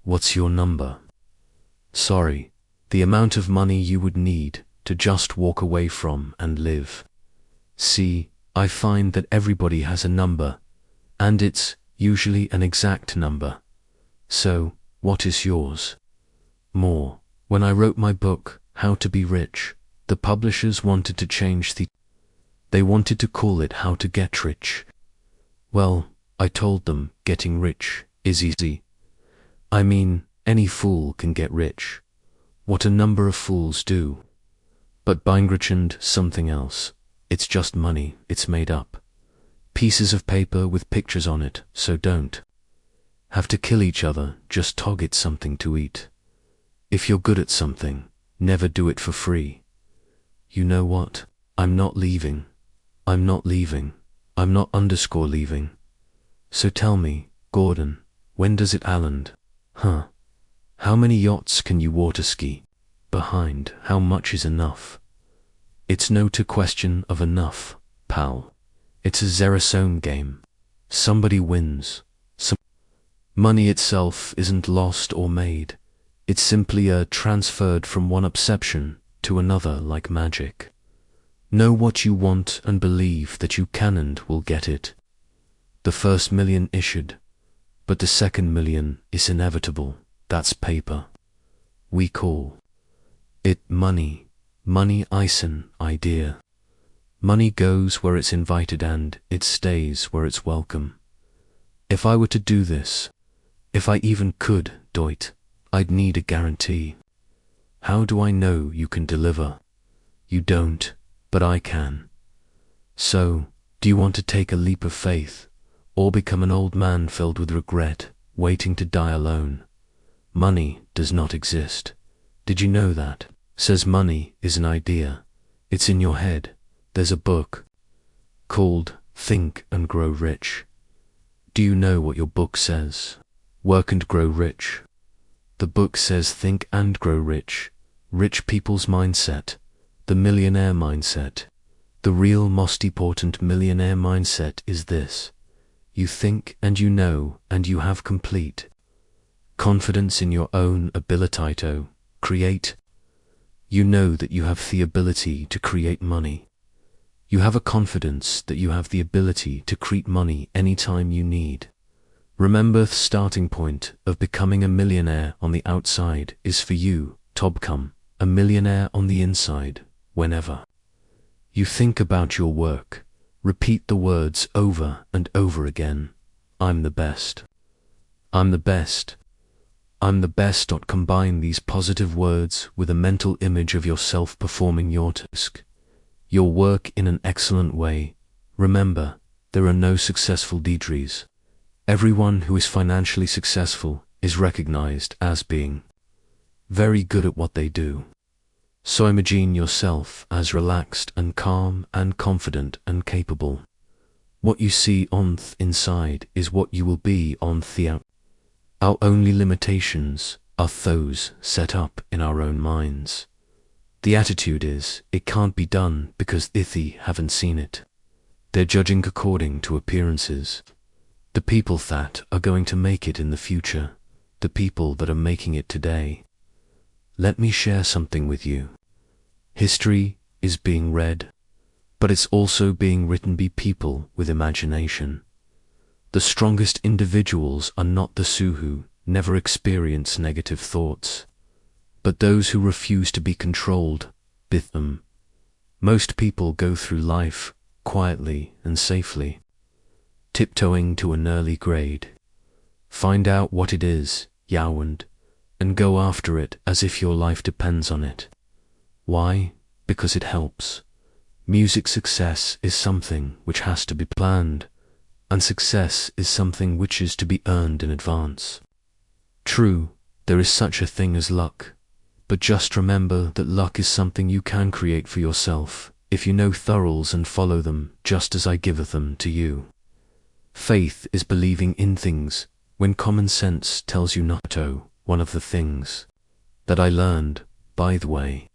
What's your number? Sorry, the amount of money you would need to just walk away from and live. See, I find that everybody has a number, and it's usually an exact number. So, what is yours? More. When I wrote my book, How to Be Rich, the publishers wanted to change they wanted to call it How to Get Rich. Well, I told them getting rich is easy. I mean, any fool can get rich. What a number of fools do. But Beingrechend something else. It's just money, it's made up. Pieces of paper with pictures on it, so don't have to kill each other, just target something to eat. If you're good at something, never do it for free. You know what? I'm not leaving. I'm not leaving. I'm not _leaving. So tell me, Gordon, when does it land? Huh? How many yachts can you water ski? Behind, how much is enough? It's no question of enough, pal. It's a zero-sum game. Somebody wins. Money itself isn't lost or made. It's simply transferred from one perception to another like magic. Know what you want and believe that you can and will get it. The first million issued, but the second million is inevitable. That's paper. We call it money. Money is an idea. Money goes where it's invited and it stays where it's welcome. If I were to do this, if I even could do it, I'd need a guarantee. How do I know you can deliver? You don't, but I can. So, do you want to take a leap of faith, or become an old man filled with regret, waiting to die alone? Money does not exist. Did you know that? Says money is an idea. It's in your head. There's a book called Think and Grow Rich. Do you know what your book says? Work and grow rich. The book says think and grow rich. Rich people's mindset. The millionaire mindset. The real most important millionaire mindset is this. You think and you know and you have complete confidence in your own ability to create. You know that you have the ability to create money. You have a confidence that you have the ability to create money anytime you need. Remember, the starting point of becoming a millionaire on the outside is for you to become a millionaire on the inside whenever you think about your work. Repeat the words over and over again. I'm the best. I'm the best. I'm the best. Combine these positive words with a mental image of yourself performing your task, your work in an excellent way. Remember, there are no successful degrees. Everyone who is financially successful is recognized as being very good at what they do. So imagine yourself as relaxed and calm and confident and capable. What you see on the inside is what you will be on the outside. Our only limitations are those set up in our own minds. The attitude is, it can't be done because they haven't seen it. They're judging according to appearances. The people that are going to make it in the future, the people that are making it today. Let me share something with you. History is being read, but it's also being written by people with imagination. The strongest individuals are not the who never experience negative thoughts, but those who refuse to be controlled by them. Most people go through life quietly and safely, tiptoeing to an early grade. Find out what it is, Yowand, and go after it as if your life depends on it. Why? Because it helps. Music success is something which has to be planned, and success is something which is to be earned in advance. True, there is such a thing as luck, but just remember that luck is something you can create for yourself if you know the rules and follow them just as I giveth them to you. Faith is believing in things when common sense tells you not to. One of the things that I learned, by the way,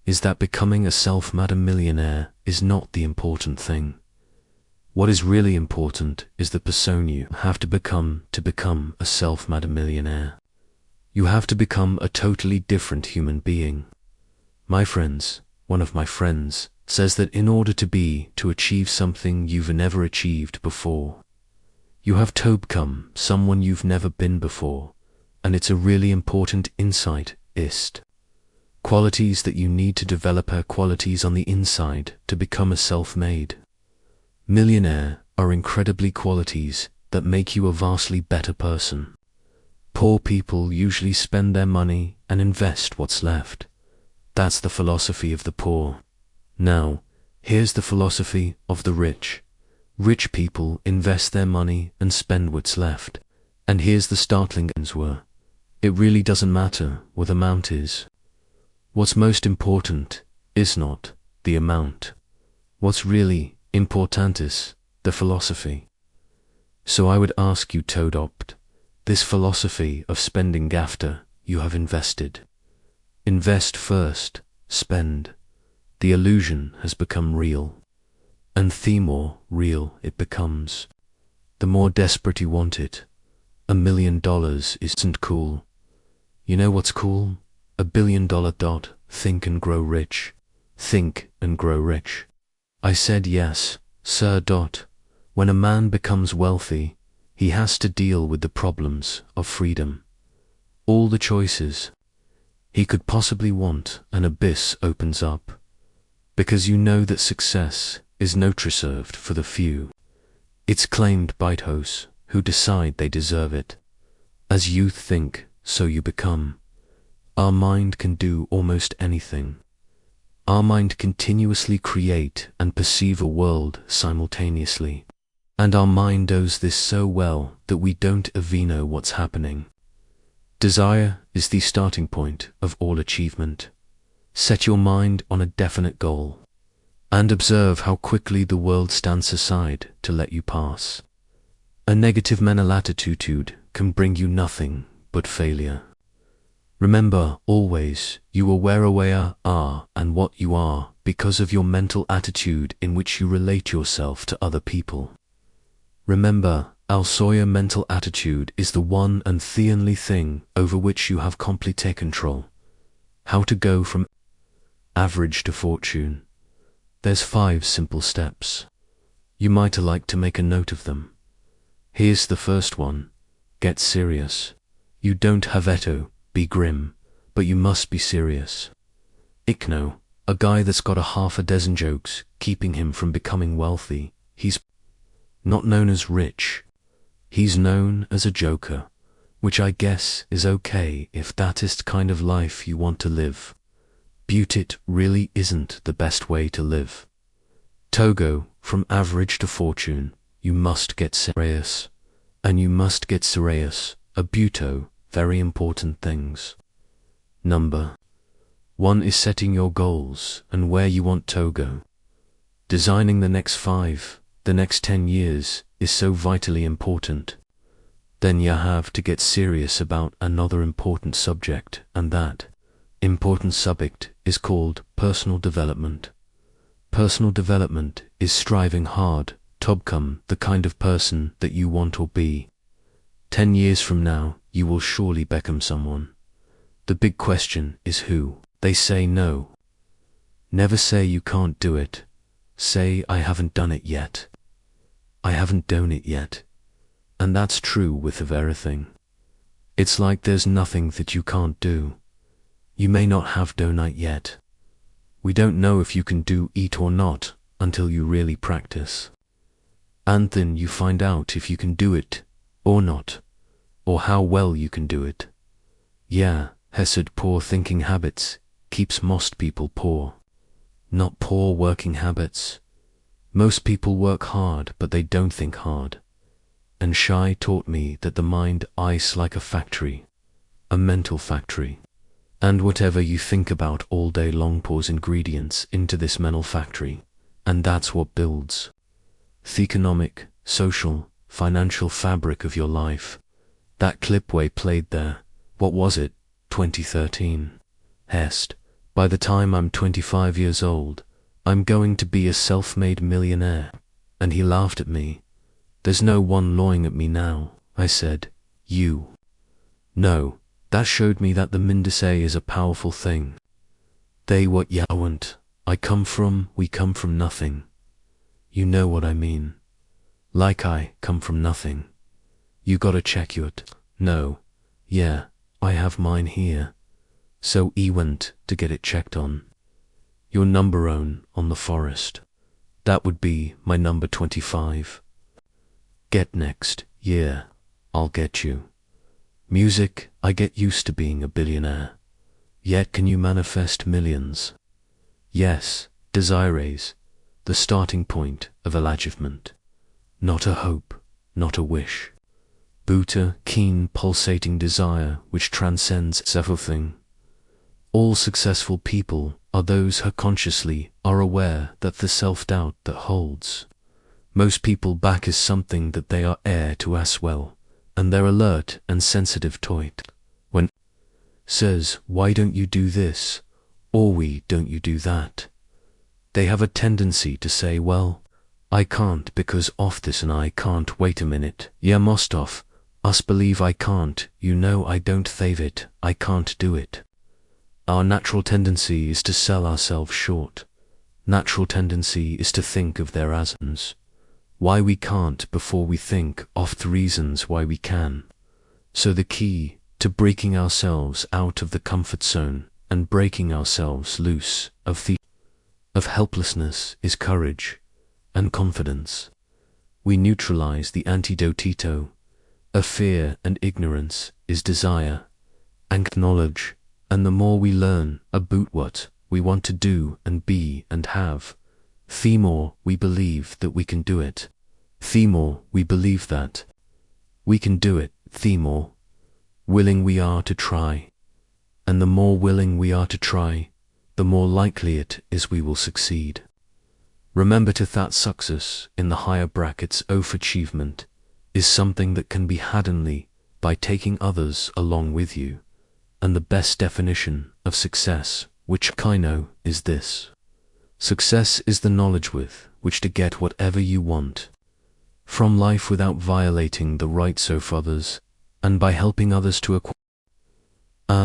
is that becoming a self-made millionaire is not the important thing. What is really important is the person you have to become a self-made millionaire. You have to become a totally different human being. My friends, one of my friends, says that in order to achieve something you've never achieved before, you have to become someone you've never been before, and it's a really important insight. Qualities that you need to develop are qualities on the inside to become a self-made millionaire are incredibly qualities that make you a vastly better person. Poor people usually spend their money and invest what's left. That's the philosophy of the poor. Now, here's the philosophy of the rich. Rich people invest their money and spend what's left. And here's the startling answer. It really doesn't matter what the amount is. What's most important is not the amount. What's really important is the philosophy. So I would ask you to adopt this philosophy of spending after you have invested. Invest first, spend. The illusion has become real. And the more real it becomes, the more desperate you want it. $1 million isn't cool. You know what's cool? $1 billion. Think and grow rich. Think and grow rich. I said yes, sir. When a man becomes wealthy, he has to deal with the problems of freedom. All the choices he could possibly want, an abyss opens up. Because you know that success is not reserved for the few. It's claimed by those who decide they deserve it. As you think, so you become. Our mind can do almost anything. Our mind continuously create and perceive a world simultaneously. And our mind does this so well that we don't even know what's happening. Desire is the starting point of all achievement. Set your mind on a definite goal, and observe how quickly the world stands aside to let you pass. A negative mental attitude can bring you nothing but failure. Remember always, you are where you are and what you are because of your mental attitude in which you relate yourself to other people. Remember, your mental attitude is the one and the only thing over which you have complete control. How to go from average to fortune. There's 5 simple steps. You might like to make a note of them. Here's the first one. Get serious. You don't have to be grim, but you must be serious. Know a guy that's got half a dozen jokes keeping him from becoming wealthy. He's not known as rich. He's known as a joker, which I guess is okay if that is the kind of life you want to live. But it really isn't the best way to live. To go from average to fortune, you must get serious. And you must get serious about very important things. Number 1 is setting your goals and where you want to go. Designing the next 5, the next 10 years is so vitally important. Then you have to get serious about another important subject, and that important subject is called personal development. Personal development is striving hard to become the kind of person that you want to be. 10 years from now, you will surely become someone. The big question is who. They say no. Never say you can't do it. Say I haven't done it yet. I haven't done it yet. And that's true with everything. It's like there's nothing that you can't do. You may not have done it yet. We don't know if you can do it or not until you really practice. And then you find out if you can do it or not, or how well you can do it. Yeah, said poor thinking habits keeps most people poor. Not poor working habits. Most people work hard, but they don't think hard. And Shai taught me that the mind is like a factory, a mental factory. And whatever you think about all day long pours ingredients into this mental factory, and that's what builds the economic, social, financial fabric of your life. That clip we played there, what was it, 2013? Hest, by the time I'm 25 years old, I'm going to be a self-made millionaire. And he laughed at me. There's no one looking at me now, I said. You. No, That showed me that the Mindese is a powerful thing. They what ya want. We come from nothing. You know what I mean. Like I come from nothing. You gotta check yout. No. Yeah, I have mine here. So went to get it checked on. Your number on the forest. That would be my number 25. Get next, yeah, I'll get you. Music, I get used to being a billionaire. Yet can you manifest millions? Yes, desires, the starting point of achievement. Not a hope, not a wish. Buddha, keen pulsating desire which transcends everything. All successful people are those who consciously are aware that the self-doubt that holds most people back is something that they are heir to as well, and they're alert and sensitive to it. When says, why don't you do this, or don't you do that? They have a tendency to say, well, I can't because of this and I can't. Wait a minute, yeah most of us believe I can't, you know I don't thave it, I can't do it. Our natural tendency is to sell ourselves short. Natural tendency is to think of their asms. Why we can't before we think of the reasons why we can. So the key to breaking ourselves out of the comfort zone and breaking ourselves loose of helplessness is courage and confidence. We neutralize the antidotito of fear and ignorance is desire and knowledge. And the more we learn about what we want to do and be and have, the more we believe that we can do it. The more we believe that we can do it, the more willing we are to try. And the more willing we are to try, the more likely it is we will succeed. Remember that success in the higher brackets of achievement is something that can be had only by taking others along with you. And the best definition of success, which I know, is this. Success is the knowledge with which to get whatever you want from life without violating the rights of others, and by helping others to acquire.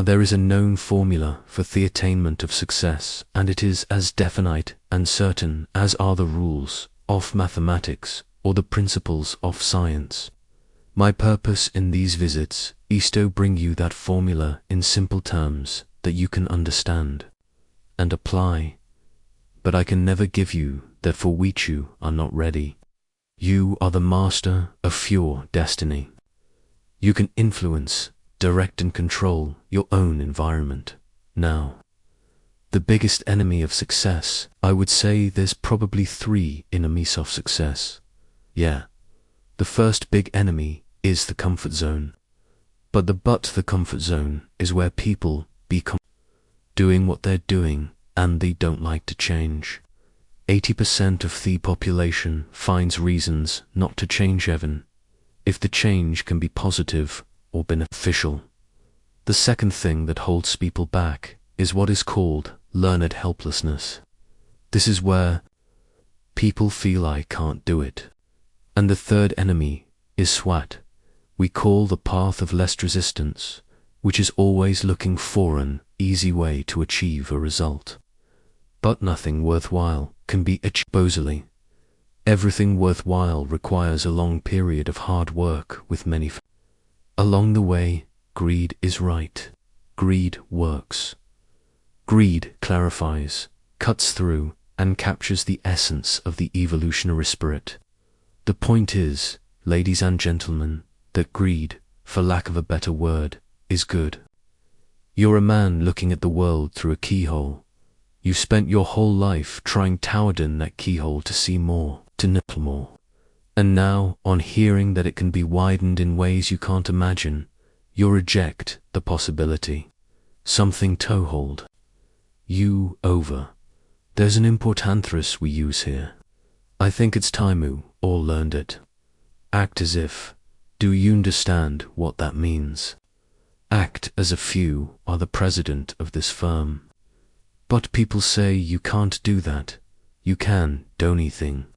There is a known formula for the attainment of success, and it is as definite and certain as are the rules of mathematics or the principles of science. My purpose in these visits is to bring you that formula in simple terms that you can understand and apply, but I can never give you that for which you are not ready. You are the master of your destiny. You can influence, direct and control your own environment. Now, the biggest enemy of success, I would say there's probably 3 enemies of success. Yeah, the first big enemy is the comfort zone. But the comfort zone is where people become doing what they're doing and they don't like to change. 80% of the population finds reasons not to change even if the change can be positive or beneficial. The second thing that holds people back is what is called learned helplessness. This is where people feel I can't do it. And the third enemy is SWAT. We call the path of least resistance, which is always looking for an easy way to achieve a result. But nothing worthwhile can be achieved easily. Everything worthwhile requires a long period of hard work with many along the way. Greed is right. Greed works. Greed clarifies, cuts through, and captures the essence of the evolutionary spirit. The point is, ladies and gentlemen, that greed, for lack of a better word, is good. You're a man looking at the world through a keyhole. You've spent your whole life trying to widen that keyhole to see more, to nipple more. And now, on hearing that it can be widened in ways you can't imagine, you reject the possibility. Something toehold. You over. There's an importanthrus we use here. I think it's time you all learned it. Act as if. Do you understand what that means? Act as if you are the president of this firm. But people say you can't do that. You can do anything.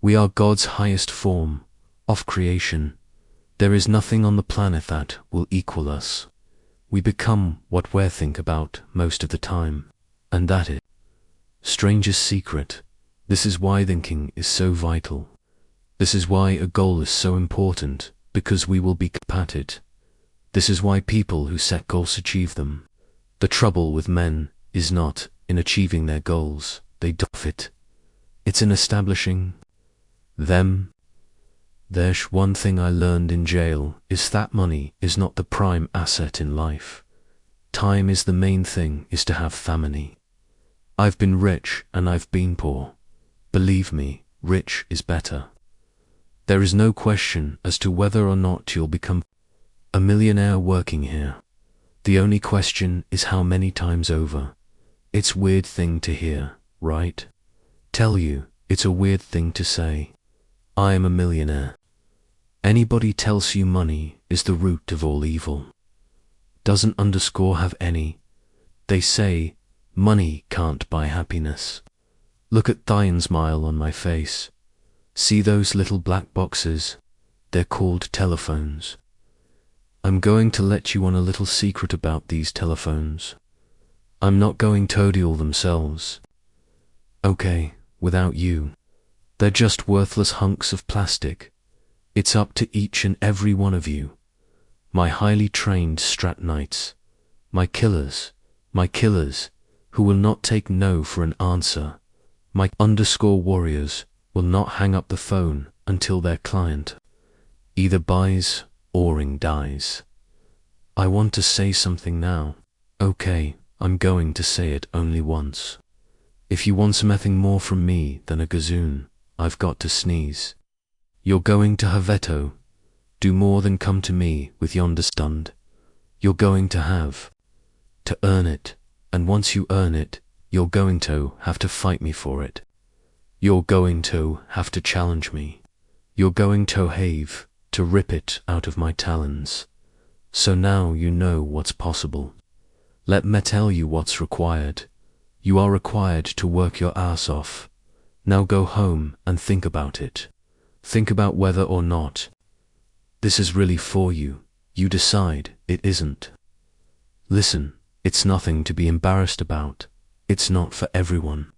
We are God's highest form of creation. There is nothing on the planet that will equal us. We become what we think about most of the time, and that is strangest secret. This is why thinking is so vital. This is why a goal is so important, because we will be compatted. This is why people who set goals achieve them. The trouble with men is not in achieving their goals, they do it. It's in establishing them. There's one thing I learned in jail is that money is not the prime asset in life. Time is the main thing, is to have family. I've been rich and I've been poor. Believe me, rich is better. There is no question as to whether or not you'll become a millionaire working here. The only question is how many times over. It's a weird thing to hear, right? Tell you, it's a weird thing to say. I am a millionaire. Anybody tells you money is the root of all evil. Doesn't underscore have any. They say, money can't buy happiness. Look at the smile on my face. See those little black boxes? They're called telephones. I'm going to let you on a little secret about these telephones. I'm not going to deal themselves. Okay, without you. They're just worthless hunks of plastic. It's up to each and every one of you. My highly trained strat knights. My killers, who will not take no for an answer. My _warriors will not hang up the phone until their client either buys or dies. I want to say something now. Okay, I'm going to say it only once. If you want something more from me than a gazoon, I've got to sneeze. You're going to have veto. Do more than come to me with yonder stund. You're going to have to earn it, and once you earn it, you're going to have to fight me for it. You're going to have to challenge me. You're going to have to rip it out of my talons. So now you know what's possible. Let me tell you what's required. You are required to work your ass off. Now go home and think about it. Think about whether or not this is really for you. You decide it isn't. Listen, it's nothing to be embarrassed about. It's not for everyone.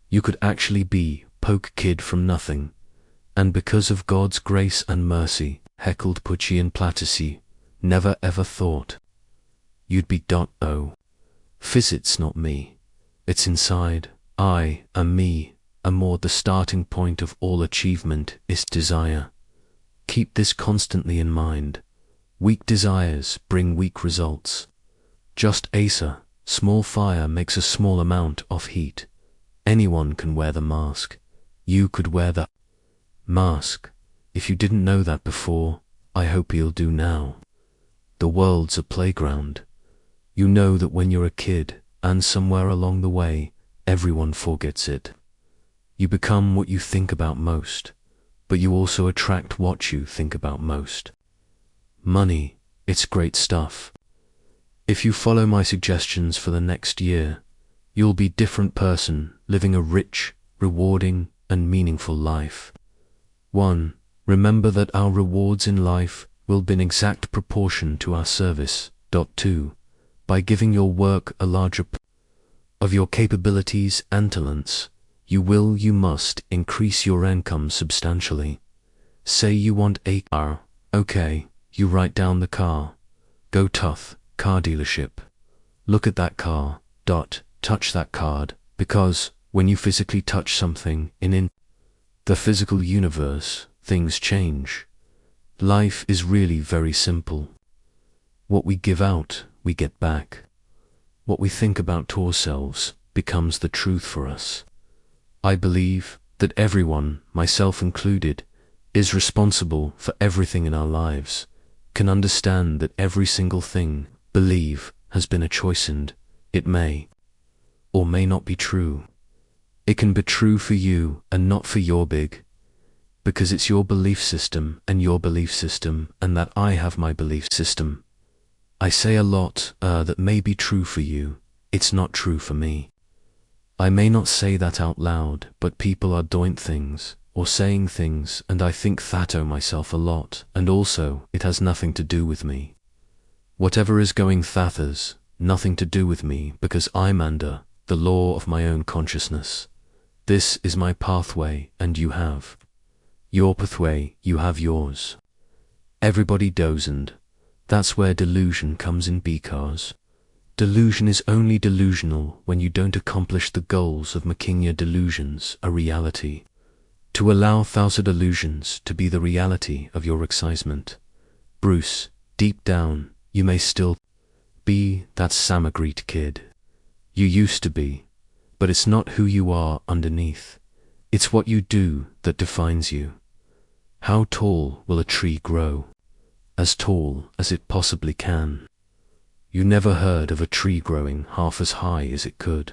You could actually be poke kid from nothing, and because of God's grace and mercy, heckled Pucci and Platissi, never ever thought you'd be .o. It's not me. It's inside. I am me. And more the starting point of all achievement is desire. Keep this constantly in mind. Weak desires bring weak results. Just Asa, small fire makes a small amount of heat. Anyone can wear the mask. You could wear the mask. If you didn't know that before, I hope you'll do now. The world's a playground. You know that when you're a kid, and somewhere along the way, everyone forgets it. You become what you think about most, but you also attract what you think about most. Money, it's great stuff. If you follow my suggestions for the next year, you'll be a different person, living a rich, rewarding, and meaningful life. 1. Remember that our rewards in life will be in exact proportion to our service. 2. By giving your work a larger of your capabilities and talents, you must increase your income substantially. Say you want a car. Okay, you write down the car. Go tough, car dealership. Look at that car. Touch that card, because when you physically touch something in the physical universe, things change. Life is really very simple. What we give out, we get back. What we think about ourselves becomes the truth for us. I believe that everyone, myself included, is responsible for everything in our lives, can understand that every single thing, believe, has been a choice and it may or may not be true. It can be true for you and not for your big, because it's your belief system and your belief system, and that I have my belief system. I say a lot that may be true for you, it's not true for me. I may not say that out loud, but people are doing things, or saying things, and I think that myself a lot, and also, it has nothing to do with me. Whatever is going Thathers, nothing to do with me, because I'm under the law of my own consciousness. This is my pathway, and you have your pathway, you have yours. Everybody doesn't. That's where delusion comes in, because delusion is only delusional when you don't accomplish the goals of making your delusions a reality. To allow thousand illusions to be the reality of your excitement. Bruce, deep down, you may still be that Samagreet kid you used to be, but it's not who you are underneath. It's what you do that defines you. How tall will a tree grow? As tall as it possibly can. You never heard of a tree growing half as high as it could.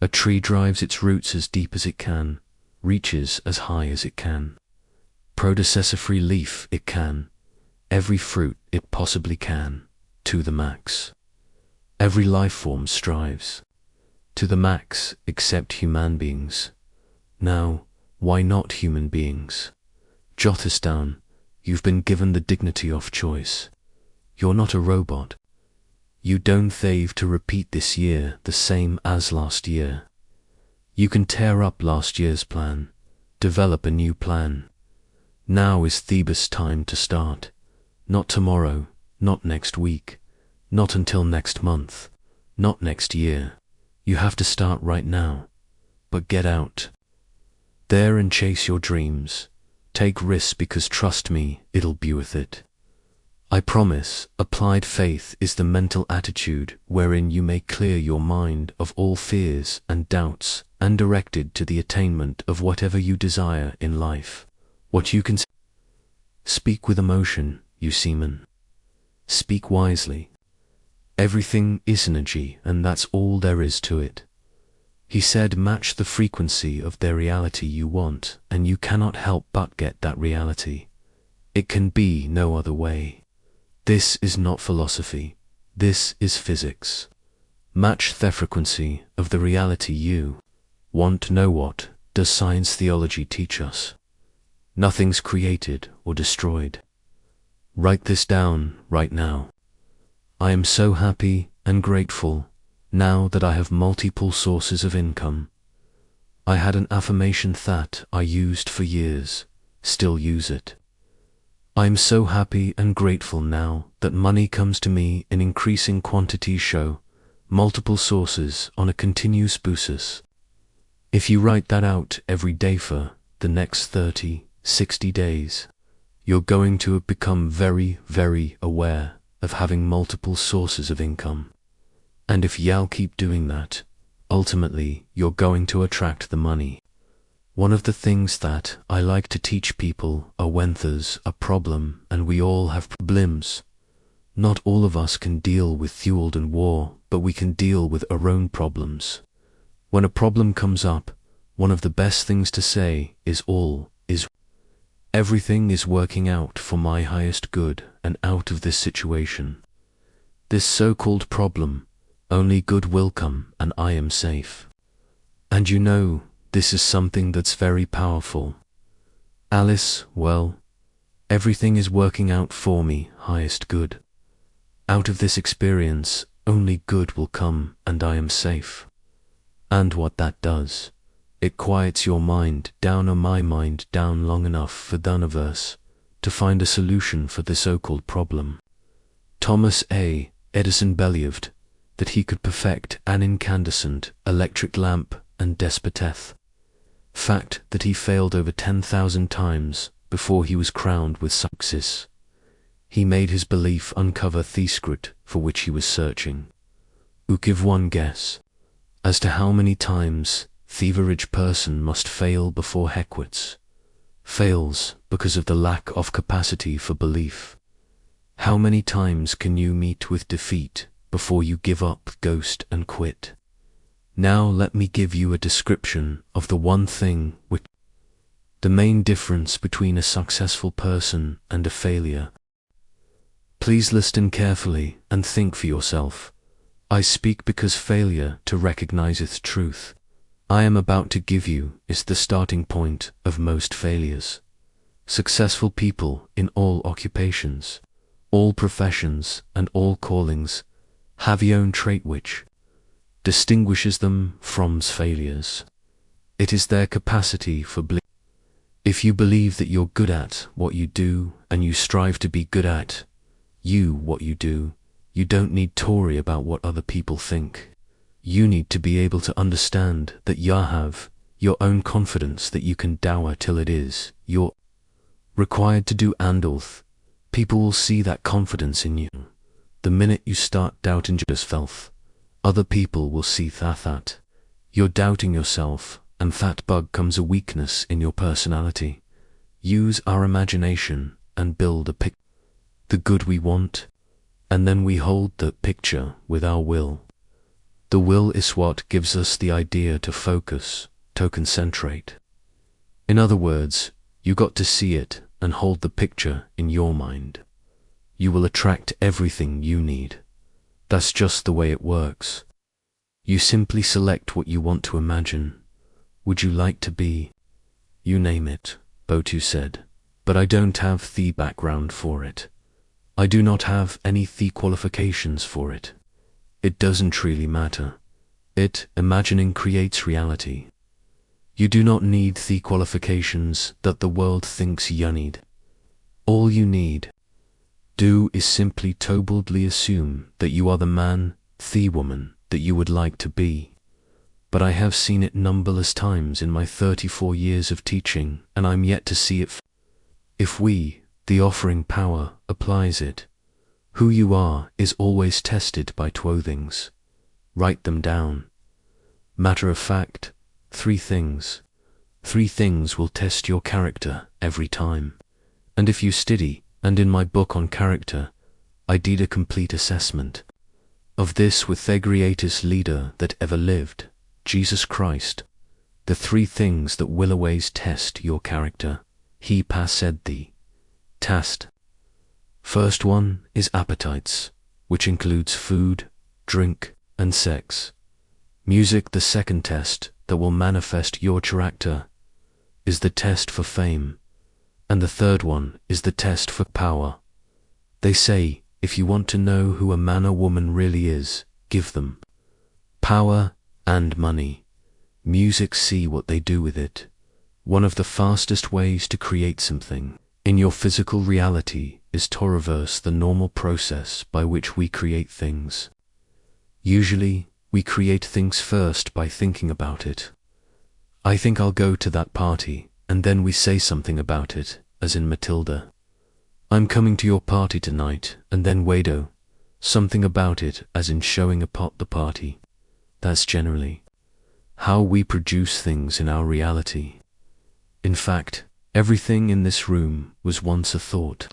A tree drives its roots as deep as it can, reaches as high as it can. Produces every leaf it can, every fruit it possibly can, to the max. Every life form strives to the max except human beings. Now, why not human beings? Jot this down. You've been given the dignity of choice. You're not a robot. You don't have to repeat this year the same as last year. You can tear up last year's plan, develop a new plan. Now is Thebus' time to start. Not tomorrow, not next week, not until next month, not next year. You have to start right now. But get out there and chase your dreams. Take risks, because trust me, it'll be worth it. I promise. Applied faith is the mental attitude wherein you may clear your mind of all fears and doubts and direct it to the attainment of whatever you desire in life. What you can speak with emotion, you seaman. Speak wisely. Everything is energy, and that's all there is to it. He said, match the frequency of their reality you want, and you cannot help but get that reality. It can be no other way. This is not philosophy. This is physics. Match the frequency of the reality you want. Know what does science theology teach us? Nothing's created or destroyed. Write this down right now. I am so happy and grateful now that I have multiple sources of income. I had an affirmation that I used for years, still use it. I am so happy and grateful now that money comes to me in increasing quantities. Show multiple sources on a continuous basis. If you write that out every day for the next 30, 60 days, you're going to have become very, very aware of having multiple sources of income. And if you'll keep doing that, ultimately you're going to attract the money. One of the things that I like to teach people are when there's a problem, and we all have problems. Not all of us can deal with fueled and war, but we can deal with our own problems. When a problem comes up, one of the best things to say is everything is working out for my highest good, and out of this situation, this so-called problem, only good will come, and I am safe. And you know, this is something that's very powerful. Alice, well, everything is working out for me, highest good. Out of this experience, only good will come, and I am safe. And what that does, it quiets your mind down, or my mind down, long enough for none of us to find a solution for the so-called problem. Thomas A. Edison believed that he could perfect an incandescent electric lamp, and despoteth fact that he failed over 10,000 times before he was crowned with success. He made his belief uncover the secret for which he was searching. Who give one guess as to how many times the average person must fail before he quits? Fails because of the lack of capacity for belief. How many times can you meet with defeat before you give up, ghost, and quit? Now let me give you a description of the one thing which the main difference between a successful person and a failure. Please listen carefully and think for yourself. I speak because failure to recognizeth truth. I am about to give you is the starting point of most failures. Successful people in all occupations, All professions and all callings have your own trait which distinguishes them from failures. It is their capacity for belief. If you believe that you're good at what you do and you strive to be good at what you do, you don't need to worry about what other people think. You need to be able to understand that you have your own confidence that you can dower till it is you're required to do, and people will see that confidence in you. The minute you start doubting yourself, other people will see that you're doubting yourself, and that becomes a weakness in your personality. Use our imagination and build a picture, the good we want, and then we hold the picture with our will. The will is what gives us the idea to focus, to concentrate. In other words, you got to see it and hold the picture in your mind. You will attract everything you need. That's just the way it works. You simply select what you want to imagine. Would you like to be? You name it, Botu said, but I don't have the background for it. I do not have any the qualifications for it. It doesn't really matter. Imagining creates reality. You do not need the qualifications that the world thinks you need. All you need do is simply to boldly assume that you are the man, the woman that you would like to be. But I have seen it numberless times in my 34 years of teaching, and I'm yet to see it. If we, the offering power, applies it, who you are is always tested by two things. Write them down. Matter of fact, three things. Three things will test your character every time. And if you study, and in my book on character, I did a complete assessment of this with the greatest leader that ever lived, Jesus Christ. The three things that will always test your character, he said the test. First one is appetites, which includes food, drink, and sex. Music. The second test that will manifest your character is the test for fame, and the third one is the test for power. They say, if you want to know who a man or woman really is, give them power and money. Music. See what they do with it. One of the fastest ways to create something in your physical reality is to reverse the normal process by which we create things. Usually, we create things first by thinking about it. I think I'll go to that party, and then we say something about it, as in Matilda. I'm coming to your party tonight, and then Wado, something about it, as in showing up the party. That's generally how we produce things in our reality. In fact, everything in this room was once a thought.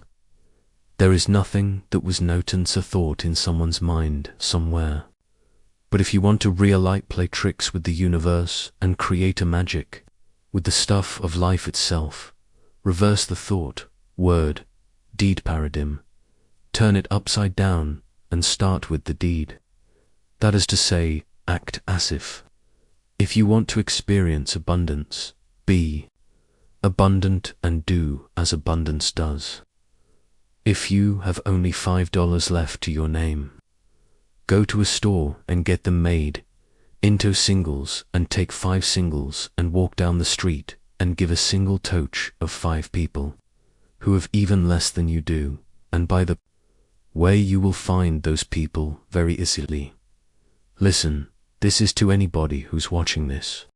There is nothing that was not once a thought in someone's mind somewhere. But if you want to play tricks with the universe and create a magic with the stuff of life itself, reverse the thought, word, deed paradigm, turn it upside down and start with the deed. That is to say, act as if. If you want to experience abundance, be abundant and do as abundance does. If you have only $5 left to your name, go to a store and get them made into singles, and take 5 singles and walk down the street and give a single touch of 5 people who have even less than you do, and by the way you will find those people very easily. Listen, this is to anybody who's watching this.